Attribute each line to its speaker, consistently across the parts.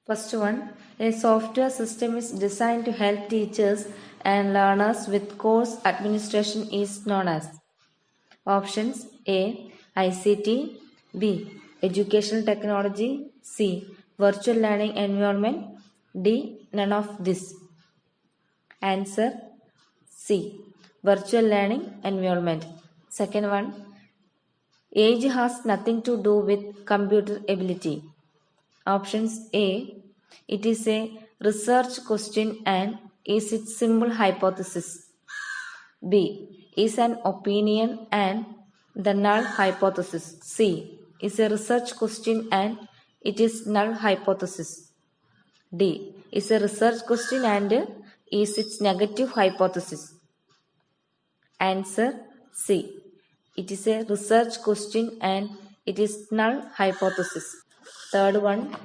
Speaker 1: First one, a software system is designed to help teachers and learners with course administration is known as. Options A. ICT, B. Educational technology, C. Virtual learning environment, D. None of this. Answer C. Virtual learning environment. Second one, age has nothing to do with computer ability. Options A. It is a research question and is its simple hypothesis. B. Is an opinion and the null hypothesis. C. Is a research question and it is null hypothesis. D. Is a research question and is its negative hypothesis. Answer C. It is a research question and it is null hypothesis. Third one,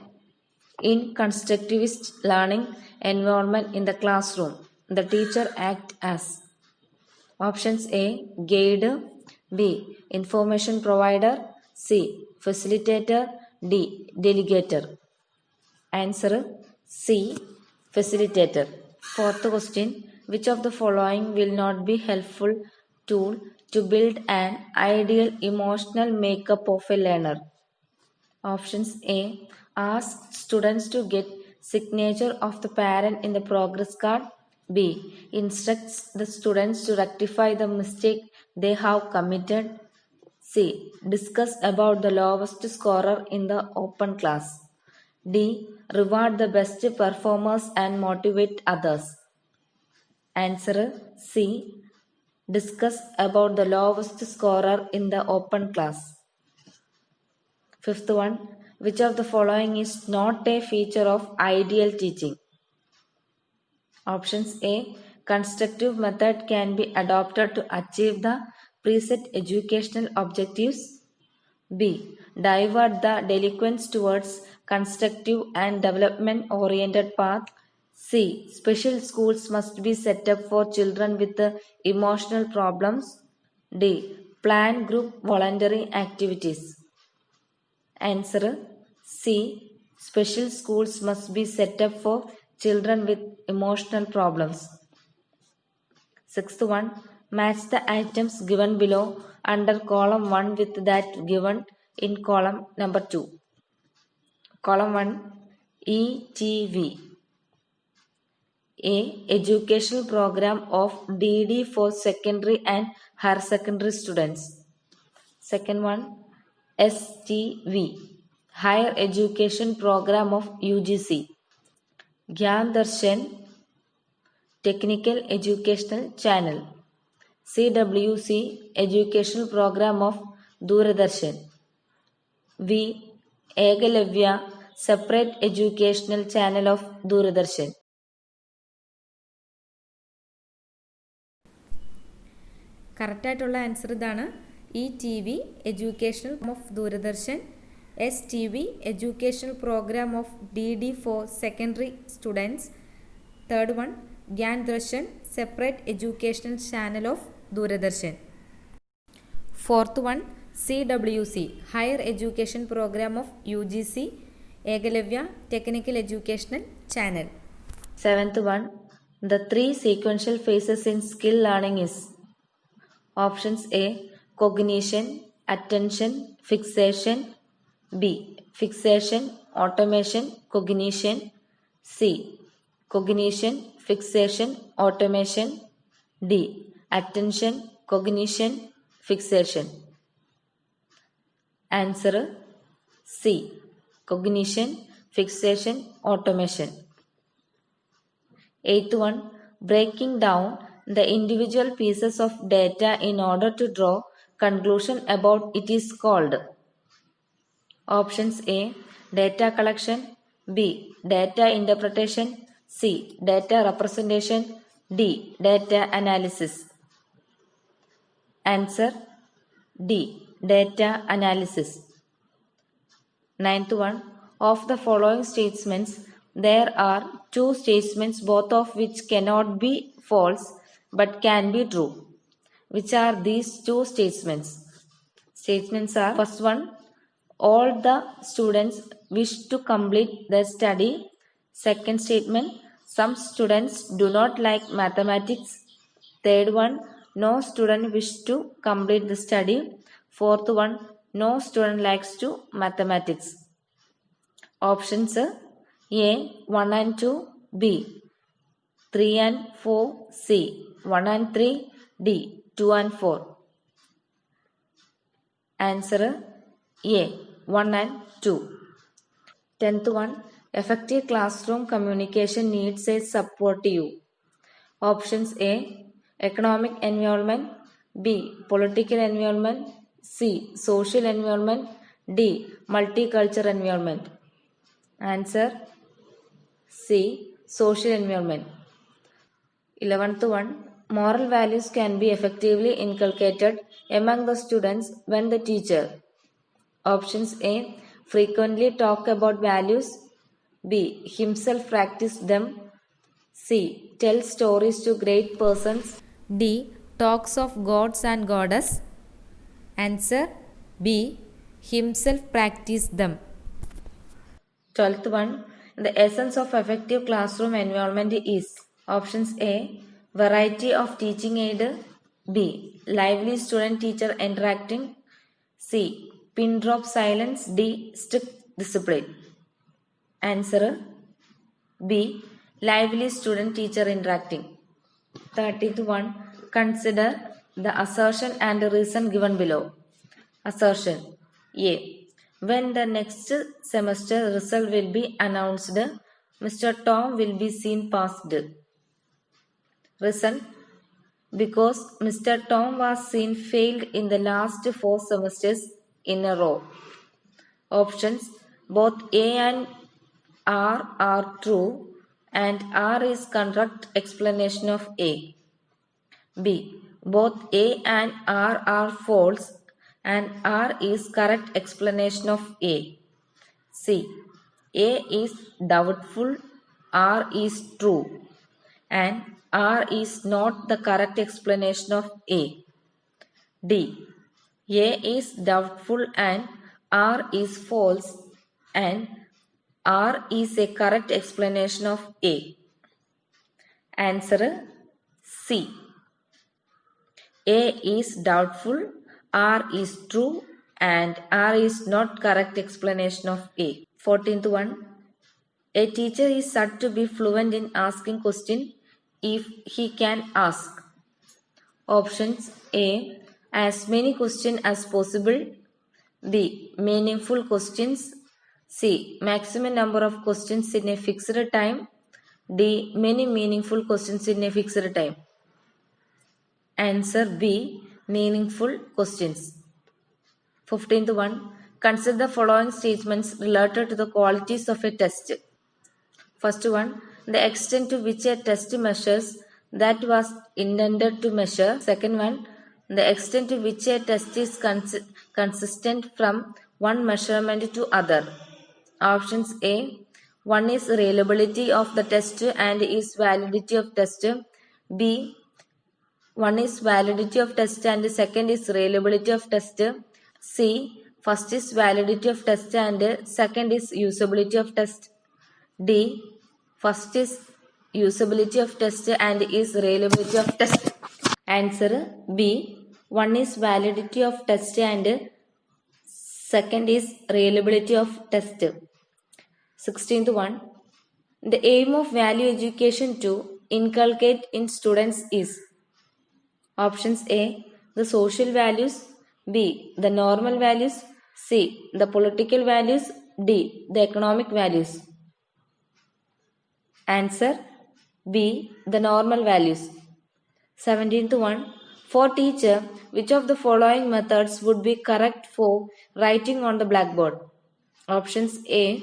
Speaker 1: in constructivist learning environment in the classroom, the teacher acts as. Options A. Guide, B. Information provider, C. Facilitator, D. Delegator. Answer C. Facilitator. Fourth question, which of the following will not be helpful tool to build an ideal emotional makeup of a learner? Options A. Ask students to get signature of the parent in the progress card. B. Instructs the students to rectify the mistake they have committed. C. Discuss about the lowest scorer in the open class. D. Reward the best performers and motivate others. Answer C. Discuss about the lowest scorer in the open class. Fifth one, which of the following is not a feature of ideal teaching? Options A. Constructive method can be adopted to achieve the preset educational objectives. B. Divert the delinquents towards constructive and development oriented path. C. Special schools must be set up for children with emotional problems. D. Plan group voluntary activities. Answer C. Special schools must be set up for children with emotional problems. Sixth one, match the items given below under column 1 with that given in column number 2. Column 1, ETV. A. Educational program of DD for secondary and higher secondary students. Second one, STV, Higher Education Program of UGC. Gyan Darshan, Technical Educational Channel. CWC, Educational Program of Doordarshan. V. Ekalavya, Separate Educational Channel of Doordarshan.
Speaker 2: കറക്റ്റായിട്ടുള്ള answer ഇതാണ്. ETV educational of Doordarshan, STV educational programme of DD for secondary students. Third one, Gyan Darshan separate educational channel of Doordarshan. Fourth one, CWC higher education programme of UGC, Eklavya technical educational channel.
Speaker 1: Seventh one, the 3 sequential phases in skill learning is. Options A. Cognition, attention, fixation. B. Fixation, automation, cognition. C. Cognition, fixation, automation. D. Attention, cognition, fixation. Answer C. Cognition, fixation, automation. Eighth one, breaking down the individual pieces of data in order to draw conclusion about it is called. Options A. Data collection. B. Data interpretation. C. Data representation. D. Data analysis. Answer D. Data analysis. Ninth one, of the following statements, there are 2 statements both of which cannot be false but can be true. Which are these 2 statements? Statements are, first one, all the students wish to complete their study Second statement, some students do not like mathematics. Third one, no student wish to complete the study. Fourth one, no student likes to mathematics. Options A 1 and 2, B 3 and 4, C 1 and 3, D 2 and 4. Answer A 1 and 2. 10th one, effective classroom communication needs a supportive. Options A economic environment, B political environment, C social environment, D multicultural environment. Answer C social environment. 11th one, moral values can be effectively inculcated among the students when the teacher. Options A frequently talk about values, B himself practice them, C tell stories to great persons,
Speaker 2: D. Talks of gods and goddess. Answer B. Himself practiced them.
Speaker 1: 12th one, the essence of effective classroom environment is. Options A variety of teaching aid, B lively student teacher interacting, C pin drop silence, D strict discipline. Answer B lively student teacher interacting. 13th one, consider the assertion and reason given below. Assertion A. When the next semester result will be announced, Mr. Tom will be seen passed. Reason, because Mr. Tom was seen failed in the last 4 semesters in a row. Options, both A and R are true and R is correct explanation of A. B. Both A and R are false and R is correct explanation of A. C. A is doubtful, R is true and R is not the correct explanation of A. D. A is doubtful and R is false and R is a correct explanation of A. Answer C. A is doubtful, R is true and R is not correct explanation of A. 14th one. A teacher is said to be fluent in asking question if he can ask. Options A. As many questions as possible. B. Meaningful questions. C. Maximum number of questions in a fixed time. D. Many meaningful questions in a fixed time. Answer B. Meaningful questions. 15th one. Consider the following statements related to the qualities of a test. First one. The extent to which a test measures that was intended to measure. Second one. The extent to which a test is consistent from one measurement to other. Options A. One is reliability of the test and is validity of test. B. One is validity of test and the second is reliability of test. C. First is validity of test and second is usability of test. D. First is usability of test and is reliability of test. Answer B. One is validity of test and second is reliability of test. 16th one. The aim of value education to inculcate in students is. Options A. The social values. B. The normal values. C. The political values. D. The economic values. Answer B. The normal values. 17th one. For teacher, which of the following methods would be correct for writing on the blackboard? Options A.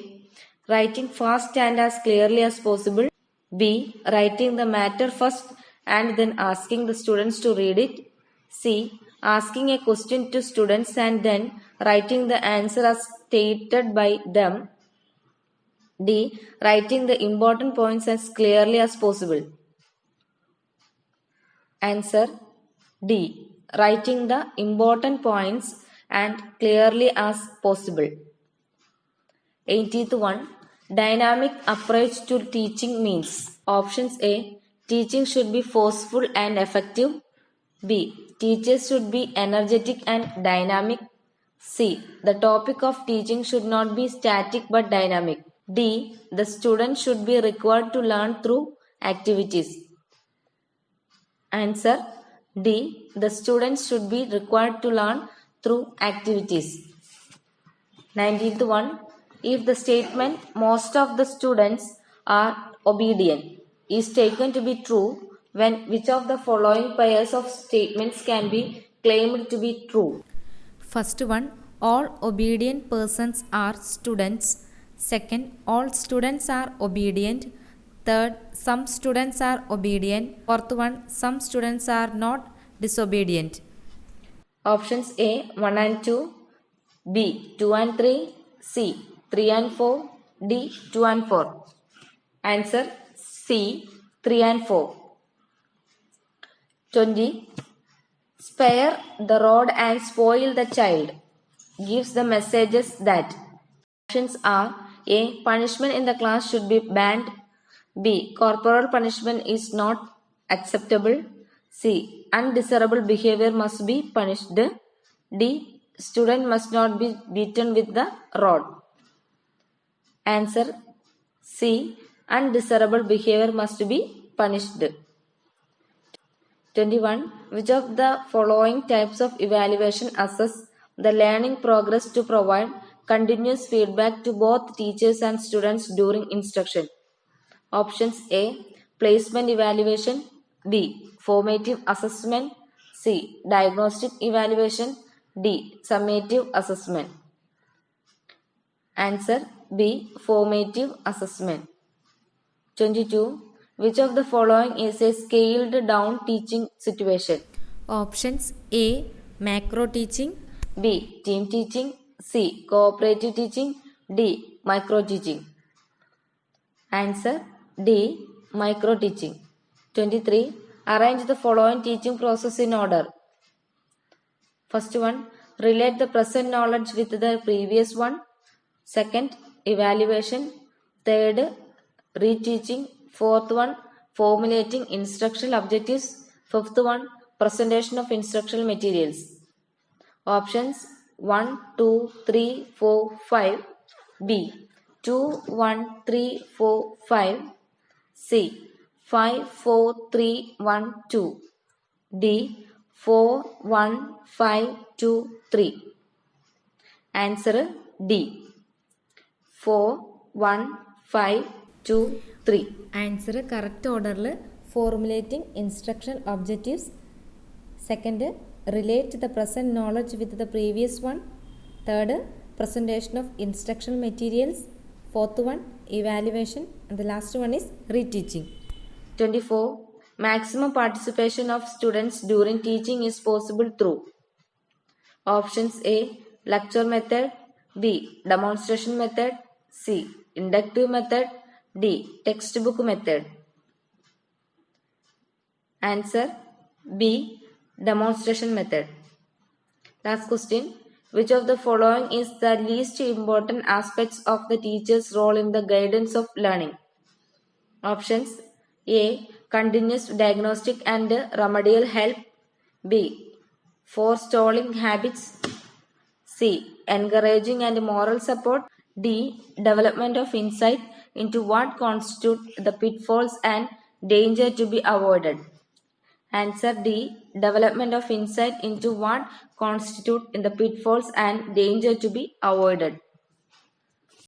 Speaker 1: Writing fast and as clearly as possible. B. Writing the matter first and then asking the students to read it. C. Asking a question to students and then writing the answer as stated by them. D. Writing the important points as clearly as possible. Answer D. Writing the important points and clearly as possible. 80th one. dynamic approach to teaching means? Options A. Teaching should be forceful and effective. B. Teachers should be energetic and dynamic. C. The topic of teaching should not be static but dynamic. D. The student should be required to learn through activities. Answer D. The students should be required to learn through activities. 19th one. If the statement most of the students are obedient is taken to be true, when which of the following pairs of statements can be claimed to be true?
Speaker 2: First one, all obedient persons are students. Second, all students are obedient. Third, some students are obedient. Fourth one, some students are not disobedient.
Speaker 1: Options A 1 and 2, B 2 and 3, C 3 and 4, D 2 and 4. Answer C 3 and 4. 20. Spare the rod and spoil the child gives the messages that options are A. Punishment in the class should be banned. B. Corporal punishment is not acceptable. C. Undesirable behavior must be punished. D. Student must not be beaten with the rod. Answer C. Undesirable behavior must be punished. 21. Which of the following types of evaluation assess the learning progress to provide continuous feedback to both teachers and students during instruction? Options A. Placement evaluation. B. Formative assessment. C. Diagnostic evaluation. D. Summative assessment. Answer B. Formative assessment. 22. Which of the following is a scaled down teaching situation?
Speaker 2: Options A. Macro teaching.
Speaker 1: B. Team teaching. C. Cooperative teaching. D. Micro teaching. Answer D. Micro teaching. 23. Arrange the following teaching process in order. First one, relate the present knowledge with the previous one. Second, evaluation. Third, reteaching. Fourth one, formulating instructional objectives. Fifth one, presentation of instructional materials. Options 1, 2, 3, 4, 5. B. 2, 1, 3, 4, 5. C. 5, 4, 3, 1, 2. D. 4, 1, 5, 2, 3. Answer D. 4, 1, 5, 2, 3.
Speaker 2: Answer correct order formulating instruction objectives. Second, relate the present knowledge with the previous one. Third, presentation of instructional materials. Fourth one, evaluation. And the last one is reteaching.
Speaker 1: 24. Maximum participation of students during teaching is possible through options A. Lecture method. B. Demonstration method. C. Inductive method. D. Textbook method. Answer B. Demonstration method. Last question. Which of the following is the least important aspects of the teacher's role in the guidance of learning? Options A. Continuous diagnostic and remedial help. B. Forestalling habits. C. Encouraging and moral support. D. Development of insight into what constitute the pitfalls and danger to be avoided. Answer D. Development of insight into what constitute in the pitfalls and danger to be avoided.